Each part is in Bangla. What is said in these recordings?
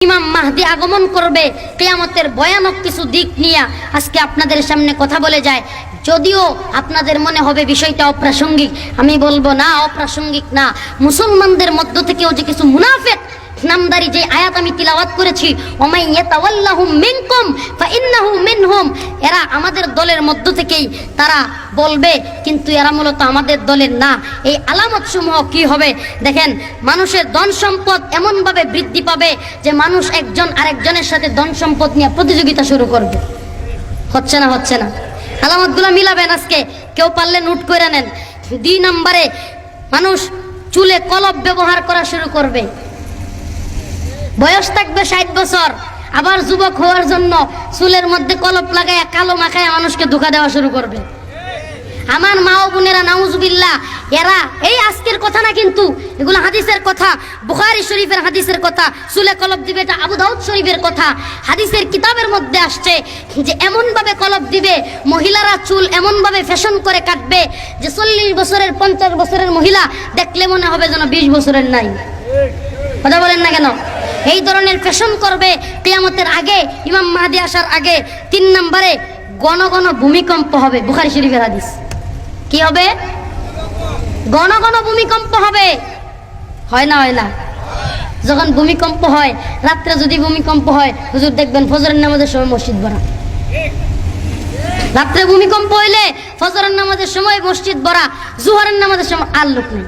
ইমাম মাহদি আগমন করবে, কিয়ামতের ভয়ানক কিছু দিক নিয়ে আজকে আপনাদের সামনে কথা বলে যায়। যদিও আপনাদের মনে হবে বিষয়টা অপ্রাসঙ্গিক, আমি বলবো না, অপ্রাসঙ্গিক না। মুসলমানদের মধ্য থেকেও যে কিছু মুনাফিক নামদারি যে আয়াত আমি তিলাওয়াত করেছি, ওমাই ইয়াতাওয়াল্লাহুম মিনকুম ফাইন্নাহু মিনহুম, এরা আমাদের দলের মধ্য থেকেই তারা বলবে, কিন্তু এরা মূলত আমাদের দলের না। এই আলামত সমূহ কি হবে দেখেন, মানুষের ধন সম্পদ এমনভাবে বৃদ্ধি পাবে যে মানুষ একজন আরেকজনের সাথে ধন সম্পদ নিয়ে প্রতিযোগিতা শুরু করবে। হচ্ছে না? হচ্ছে না? আলামতগুলো মিলাবেন আজকে, কেউ পারলে নোট করে নেন। 2 নম্বরে মানুষ চুলে কলপ ব্যবহার করা শুরু করবে। বয়স থাকবে 60 বছর, আবার যুবক হওয়ার জন্য চুলের মধ্যে কলপ লাগায় কালো মাখায় মানুষকে ধোঁকা দেওয়া শুরু করবে। আমার মা ও বোনেরা, নাউজুবিল্লাহ, এরা এই আজকের কথা না, কিন্তু এগুলো হাদিসের কথা, বুখারী শরীফের হাদিসের কথা। চুলে কলপ দিবে, এটা আবু দাউদ শরীফের কথা। হাদিসের কিতাবের মধ্যে আসছে যে এমন ভাবে কলপ দিবে, মহিলারা চুল এমন ভাবে ফ্যাশন করে কাটবে যে 40 বছরের 50 বছরের মহিলা দেখলে মনে হবে যেন 20 বছরের নাই। কথা বলেন না কেন? এই ধরনের ফ্যাশন করবে কিয়ামতের আগে, ইমাম মাহদি আসার আগে। 3 নম্বরে ঘন ঘন ভূমিকম্প হবে। বুখারী শরীফের হাদিস। কি হবে? ঘন ঘন ভূমিকম্প হবে। হয় না? হয় না? যখন ভূমিকম্প হয়, রাত্রে যদি ভূমিকম্প হয়, হুজুর দেখবেন ফজরের নামাজের সময় মসজিদ ভরা। রাত্রে ভূমিকম্প হইলে ফজরের নামাজের সময় মসজিদ ভরা, জোহরের নামাজের সময় আর লোক নেই।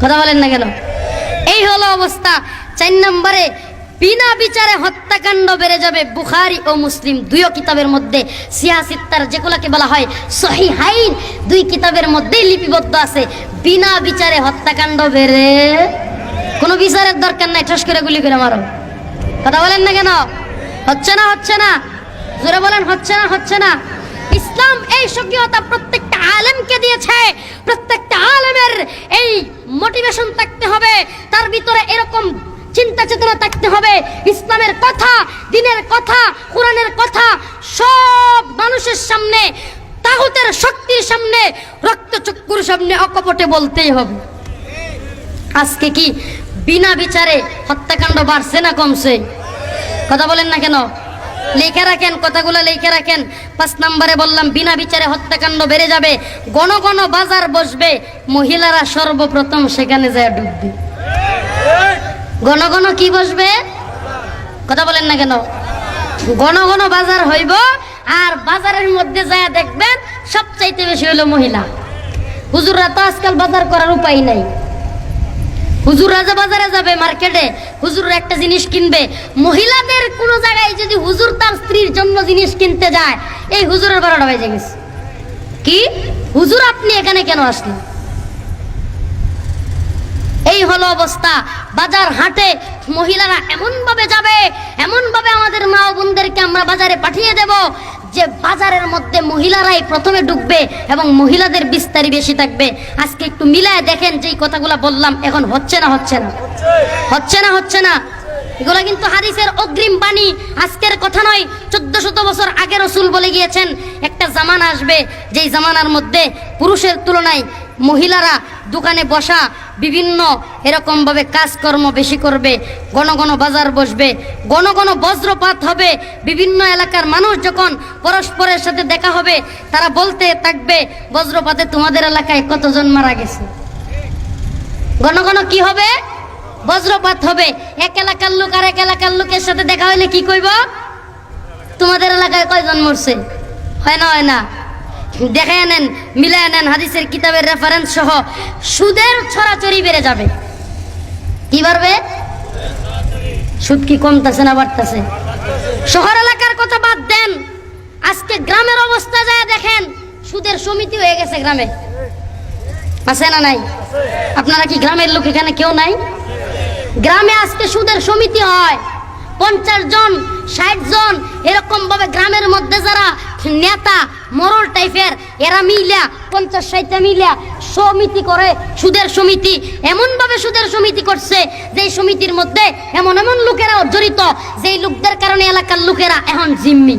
কথা বলেন না কেন? এই হলো অবস্থা। 4 নম্বরে বিনা বিচারে হত্যাকাণ্ড বেড়ে যাবে। বুখারী ও মুসলিম 2 কিতাবের মধ্যে, সিয়াসিত্তার যেগুলোকে বলা হয় সহিহাইন, 2 কিতাবের মধ্যেই লিপিবদ্ধ আছে, বিনা বিচারে হত্যাকাণ্ড বেড়ে, কোনো বিচারের দরকার নাই, ঠস করে গুলি করে মারো। কথা বলেন না কেন? হচ্ছে না? হচ্ছে না? জোরে বলেন, হচ্ছে না? হচ্ছে না? ইসলাম এই স্বকীয়তা প্রত্যেকটা আলেমকে দিয়েছে। প্রত্যেকটা আলেমের এই মোটিভেশন থাকতে হবে, তার ভিতরে এরকম চিন্তা চেতনা থাকতে হবে। ইসলামের কথা, দ্বীনের কথা, কোরআনের কথা সব মানুষের সামনে, তাগুতের শক্তির সামনে, রক্তচক্ষুর সামনে অকপটে বলতেই হবে। আজকে কি বিনা বিচারে হত্যাকাণ্ড বাড়ছে না কমছে? কথা বলেন না কেন? লিখে রাখেন, কথাগুলো লিখে রাখেন। 5 নম্বরে বললাম বিনা বিচারে হত্যাকাণ্ড বেড়ে যাবে। ঘন ঘন বাজার বসবে, মহিলারা সর্বপ্রথম সেখানে যায় ডুববে। ঘন ঘন কি বসবে? কথা বলেন না কেন? ঘন ঘন বাজার হইব, আর বাজারের মধ্যে যায় দেখবেন সবচাইতে বেশি হলো মহিলা। হুজুররা তো আজকাল বাজার করার উপায় নাই। হুজুররা যে বাজারে যাবে মার্কেটে, হুজুররা একটা জিনিস কিনবে, মহিলাদের কোনো জায়গায় যদি হুজুর তার স্ত্রীর জন্য জিনিস কিনতে যায়, এই হুজুরের 12টা বেজে গেছে। কি হুজুর, আপনি এখানে কেন আসলেন? এই হলো অবস্থা। বাজার হাটে মহিলারা এমন ভাবে যাবে, এমন ভাবে আমাদের মা ও বোনদেরকে আমরা বাজারে পাঠিয়ে দেব যে বাজারের মধ্যে মহিলারাই প্রথমে ঢুকবে এবং মহিলাদের বিস্তারি বেশি থাকবে। আজকে একটু মিলায় দেখেন, যেই কথাগুলো বললাম এখন হচ্ছে না? হচ্ছে না? হচ্ছে না? হচ্ছে না? এগুলো কিন্তু হাদিসের অগ্রিম বাণী, আজকের কথা নয়। 1400 বছর আগে রাসূল বলে গিয়েছেন, একটা জামানা আসবে যেই জামানার মধ্যে পুরুষের তুলনায় মহিলারা দোকানে বসা, বিভিন্ন এরকম ভাবে কাজকর্ম বেশি করবে, ঘন ঘন বাজার বসবে, ঘন ঘন বজ্রপাত হবে। বিভিন্ন এলাকার মানুষ যখন পরস্পরের সাথে দেখা হবে, তারা বলতে থাকবে, বজ্রপাতে তোমাদের এলাকায় কতজন মারা গেছে। ঘন ঘন কি হবে? বজ্রপাত হবে। এক এলাকার লোক আর এক এলাকার লোকের সাথে দেখা হইলে কি কইব? তোমাদের এলাকায় কয়জন মরছে। হয় না? হয় না? দেখে নেন, মিলায় নেন হাদিসের কিতাবের রেফারেন্স সহ। সুদের ছড়াছড়ি বেড়ে যাবে। কি বাড়বে? সুদ কি কমতেছে না বাড়তেছে? শহর এলাকার কথা বাদ দেন, আজকে গ্রামের অবস্থা যায় দেখেন, সুদের সমিতি হয়ে গেছে গ্রামে। আছে না নাই? আপনারা কি গ্রামের লোক এখানে কেউ নাই? গ্রামে আজকে সুদের সমিতি হয়, 50 জন 60 জন এরকম ভাবে গ্রামের মধ্যে যারা নেতা মরল টাইপের, এরা মিলিয়া 50-60টা মিলিয়া সমিতি করে, সুদের সমিতি। এমন ভাবে সুদের সমিতি করছে যে সমিতির মধ্যে এমন এমন লোকেরা জড়িত, যেই লোকদের কারণে এলাকার লোকেরা এখন জিম্মি,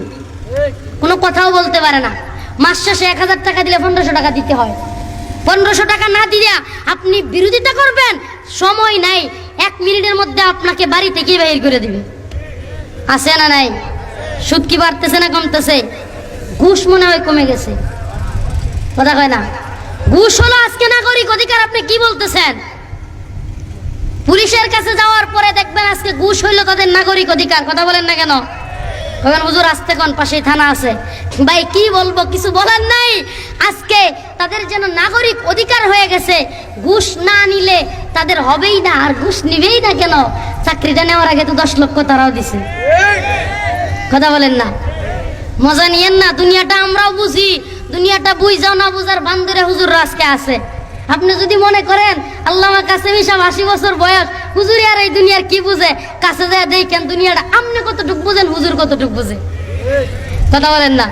কোনো কথাও বলতে পারে না। মাস শেষে 1000 টাকা দিলে 1500 টাকা দিতে হয়। 1500 টাকা না দিয়া আপনি বিরোধিতা করবেন, সময় নাই। 1 মিনিটের মধ্যে আপনাকে বাড়ি থেকে বের করে দিবে। আছে না নাই? সুদ কি বাড়তেছে না কমতেছে? ঘুষ মনে হয় কমে গেছে, কথা কয় না? ঘুষ হলো আজকে নাগরিক অধিকার। আপনি কি বলতেছেন? পুলিশের কাছে যাওয়ার পরে দেখবেন আজকে ঘুষ হইলো তাদের নাগরিক অধিকার। কথা বলেন না কেন? বলেন হুজুর আসতে কোন পাশেই থানা আছে। ভাই কি বলবো, কিছু বলার নাই। আজকে তাদের যেন নাগরিক অধিকার হয়ে গেছে, ঘুষ না নিলে তাদের হবেই না, আর ঘুষ নিবেই না কেন? চাকরিটা নেওয়ার আগে তো 10 লক্ষ তারাও দিছে। কথা বলেন না? মজা নিয়েন না, দুনিয়াটা আমরাও বুঝি, দুনিয়াটা বুঝাও না বুঝার বান্দরে হুজুর আজকে আছে। আপনি যদি মনে করেন আল্লামা কাসেমি সাহেব 80 বছর বয়স, হুজুর আর এই দুনিয়ার কি বুঝে, কাছে যায় দেখেন দুনিয়াটা আপনি কতটুকু বুঝেন, হুজুর কতটুকু বুঝে। কথা বলেন না?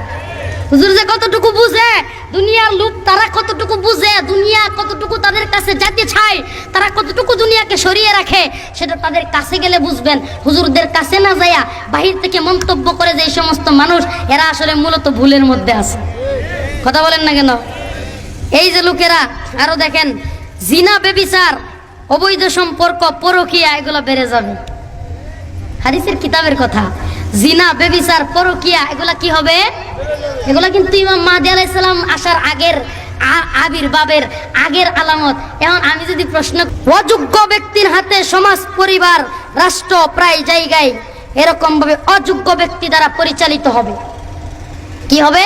হুজুর যে কতটুকু বুঝে, দুনিয়ার লোক তারা কতটুকু বুঝে, দুনিয়া কতটুকু তাদের কাছে যেতে চায়, তারা কতটুকু দুনিয়াকে সরিয়ে রাখে, সেটা তাদের কাছে গেলে বুঝবেন। হুজুরদের কাছে না যায়া বাহির থেকে মন্তব্য করে যে এই সমস্ত মানুষ, এরা আসলে মূলত ভুলের মধ্যে আছে। কথা বলেন না কেন? এই যে লোকেরা আরো দেখেন, জিনা, বেবিচার, অবৈধ সম্পর্ক, পরকীয়া, এগুলো বেড়ে যাবে। হাদিসের কিতাবের কথা, জিনা, বেবিচার, পরকীয়া, এগুলা কি হবে? এগুলা কিন্তু ইমাম মাহদী আলাইহিস সালাম আসার আগের আবির্ভাবের আগের আলামত। এখন আমি যদি প্রশ্ন, অযোগ্য ব্যক্তির হাতে সমাজ, পরিবার, রাষ্ট্র প্রায় জায়গায় এরকম ভাবে অযোগ্য ব্যক্তি দ্বারা পরিচালিত হবে। কি হবে?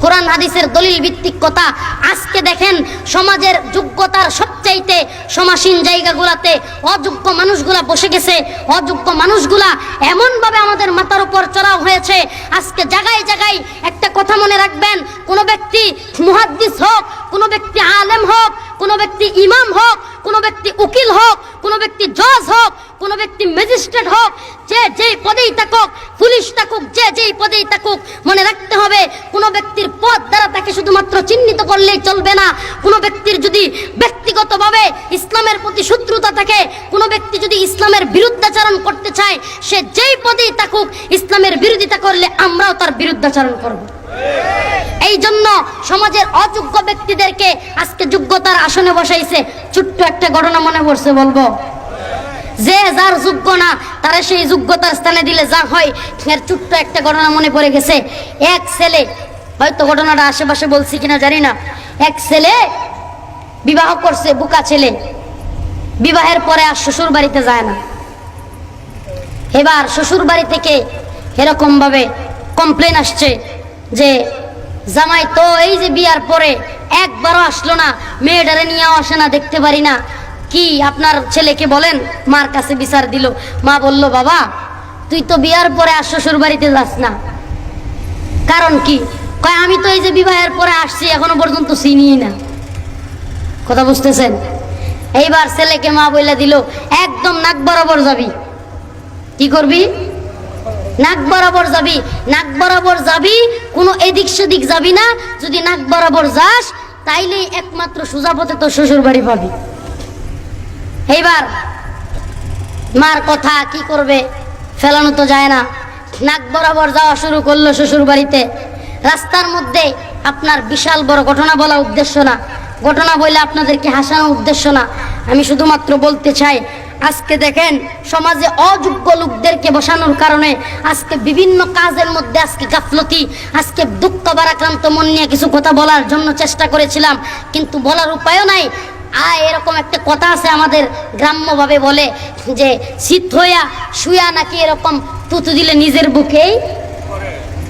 কোরআন হাদিসের দলিল ভিত্তিক কথা। আজকে দেখেন সমাজের যোগ্যতার সবচাইতে সমাসীন জায়গাগুলাতে অযোগ্য মানুষগুলা বসে গেছে। অযোগ্য মানুষগুলা এমন ভাবে আমাদের মাথার উপর চড়াও হয়েছে। আজকে জায়গায় জায়গায় একটা কথা মনে রাখবেন, কোনো ব্যক্তি মুহাদ্দিস হোক, কোনো ব্যক্তি আলেম হোক, কোনো ব্যক্তি ইমাম হোক, কোনো ব্যক্তি উকিল হোক, কোনো ব্যক্তি জজ হোক, কোনো ব্যক্তি ম্যাজিস্ট্রেট হোক, যে যেই পদেই থাকুক, পুলিশ থাকুক, যে যেই পদেই থাকুক, মনে রাখতে হবে কোনো ব্যক্তির পদ দ্বারা তাকে শুধুমাত্র চিহ্নিত করলেই চলবে না। কোনো ব্যক্তির যদি ব্যক্তিগতভাবে ইসলামের প্রতি শত্রুতা থাকে, কোনো ব্যক্তি যদি ইসলামের বিরুদ্ধাচরণ করতে চায়, সে যেই পদেই থাকুক, ইসলামের বিরোধিতা করলে আমরাও তার বিরুদ্ধাচরণ করব। এই জন্য সমাজের অযোগ্য ব্যক্তিদেরকে আজকে যোগ্যতার আসনে বসাইছে। ছোট্ট একটা ঘটনা মনে পড়ছে, বলবো। যে যার যোগ্য না, তারা সেই যোগ্যতার স্থানে দিলে যা হয়, এর ছোট্ট একটা ঘটনা মনে পড়ে গেছে। এক ছেলে, হয়তো ঘটনাটা আশেপাশে বলছি কিনা জানি না, এক ছেলে বিবাহ করছে, বুকা ছেলে। বিবাহের পরে আর শ্বশুর বাড়িতে যায় না। এবার শ্বশুর বাড়ি থেকে এরকম ভাবে কমপ্লেন আসছে যে জামাই তো এই যে বিয়ার পরে একবারও আসলো না, মেয়েটারে নিয়েও আসে না, দেখতে পারি না। কি আপনার ছেলেকে বলেন। মার কাছে বিচার দিল। মা বলল, বাবা তুই তো বিয়ার পরে আর শ্বশুর বাড়িতে যাস না, কারণ কি? কয় আমি তো এই যে বিবাহের পরে আসছি, এখনো পর্যন্ত চিনি না। কথা বুঝতেছেন? এইবার ছেলেকে মা বলে দিল, একদম নাক বরাবর যাবি। কি করবি? নাক বরাবর যাবি। নাক বরাবর যাবি, কোনো এদিক সেদিক যাবি না। যদি নাক বরাবর যাস, তাইলেই একমাত্র সোজা পথে তো শ্বশুর বাড়ি পাবি। এইবার মার কথা কি করবে, ফেলানো তো যায় না। নাক বরাবর যাওয়া শুরু করলো শ্বশুর বাড়িতে। রাস্তার মধ্যে আপনার বিশাল বড় ঘটনা বলা উদ্দেশ্য না, ঘটনা বলে আপনাদেরকে হাসানো উদ্দেশ্য না। আমি শুধুমাত্র বলতে চাই, আজকে দেখেন সমাজে অযোগ্য লোকদেরকে বসানোর কারণে আজকে বিভিন্ন কাজের মধ্যে আজকে গাফলতি। আজকে দুঃখ ভারাক্রান্ত মন নিয়ে কিছু কথা বলার জন্য চেষ্টা করেছিলাম, কিন্তু বলার উপায়ও নাই। এরকম একটা কথা আছে আমাদের গ্রাম্যভাবে বলে যে শীত হইয়া শুয়া নাকি এরকম তুতু দিলে নিজের বুকেই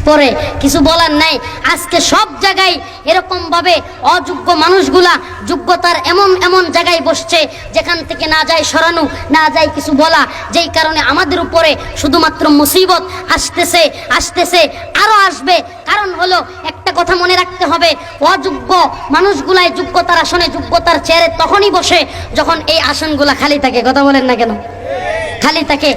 পরে। কিছু বলার নাই। আজকে সব জায়গায় এরকম ভাবে অযোগ্য মানুষগুলা যোগ্যতার এমন এমন জায়গায় বসছে যেখান থেকে না যায় সরানো, না যায় কিছু বলা, যেই কারণে আমাদের উপরে শুধুমাত্র মুসিবত আসতেছে, আসতেছে, আরো আসবে। কারণ হলো একটা কথা মনে রাখতে হবে, অযোগ্য মানুষগুলাই যোগ্যতার আসনে, যোগ্যতার চেয়ারে তখনই বসে যখন এই আসনগুলা খালি থাকে। কথা বলেন না কেন? খালি থাকে।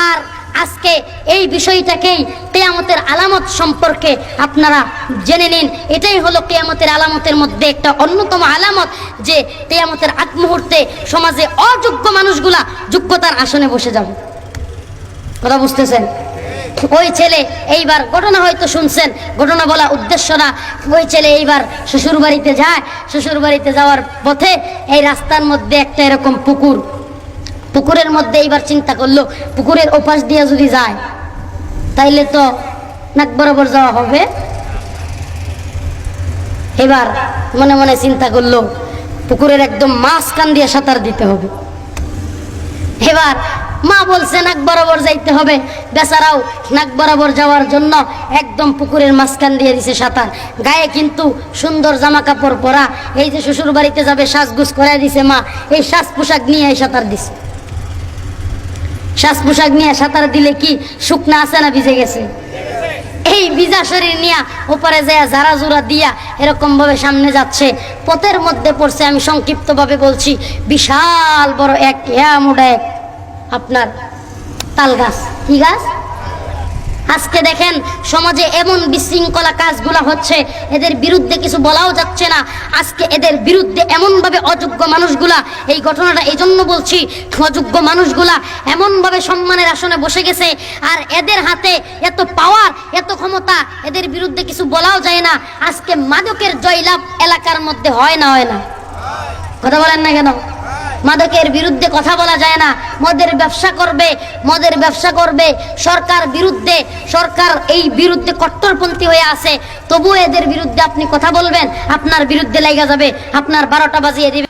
আর আজকে এই বিষয়টাকেই কিয়ামতের আলামত সম্পর্কে আপনারা জেনে নিন। এটাই হলো কিয়ামতের আলামতের মধ্যে একটা অন্যতম আলামত, যে কিয়ামতের আগ মুহূর্তে সমাজে অযোগ্য মানুষগুলা যোগ্যতার আসনে বসে যাবে। কথা বুঝতেছেন? ওই ছেলে এইবার, ঘটনা হয়তো শুনছেন, ঘটনা বলা উদ্দেশ্য না। ওই ছেলে এইবার শ্বশুর বাড়িতে যায়। শ্বশুর বাড়িতে যাওয়ার পথে এই রাস্তার মধ্যে একটা এরকম পুকুর, পুকুরের মধ্যে এইবার চিন্তা করলো পুকুরের ওপাশ দিয়ে যদি যায় তাইলে তো নাক বরাবর যাওয়া হবে। এবার মনে মনে চিন্তা করলো পুকুরের একদম মাঝখান দিয়ে সাঁতার দিতে হবে। এবার মা বলছে নাক বরাবর যাইতে হবে, বেচারাও নাক বরাবর যাওয়ার জন্য একদম পুকুরের মাঝখান দিয়ে দিছে সাঁতার। গায়ে কিন্তু সুন্দর জামা কাপড় পরা, এই যে শ্বশুর বাড়িতে যাবে সাজগুজ করে দিছে মা, এই সাজ পোশাক নিয়ে সাঁতার দিছে। সাজ পোশাক নিয়ে সাঁতার দিলে কি শুকনা আছে না ভিজে গেছে? এই ভিজা শরীর নিয়ে ওপারে যায় জারা জোড়া দিয়া এরকম ভাবে সামনে যাচ্ছে। পথের মধ্যে পড়ছে, আমি সংক্ষিপ্ত ভাবে বলছি, বিশাল বড় এক এক আপনার তাল গাছ। কি গাছ? আজকে দেখেন সমাজে এমন বিশৃঙ্খলা কাজগুলা হচ্ছে, এদের বিরুদ্ধে কিছু বলাও যাচ্ছে না। আজকে এদের বিরুদ্ধে এমনভাবে অযোগ্য মানুষগুলা, এই ঘটনাটা এই জন্য বলছি, অযোগ্য মানুষগুলা এমনভাবে সম্মানের আসনে বসে গেছে, আর এদের হাতে এত পাওয়ার, এত ক্ষমতা, এদের বিরুদ্ধে কিছু বলাও যায় না। আজকে মাদকের জয়লাভ এলাকার মধ্যে হয় না? হয় না? কথা বলেন না কেন? মাদকের বিরুদ্ধে কথা বলা যায় না। মদের ব্যবসা করবে, মদের ব্যবসা করবে, সরকার বিরুদ্ধে, সরকার এই বিরুদ্ধে কট্টরপন্থী হয়ে আছে, তবুও এদের বিরুদ্ধে আপনি কথা বলবেন, আপনার বিরুদ্ধে লেগে যাবে, আপনার 12টা বাজিয়ে দিবে।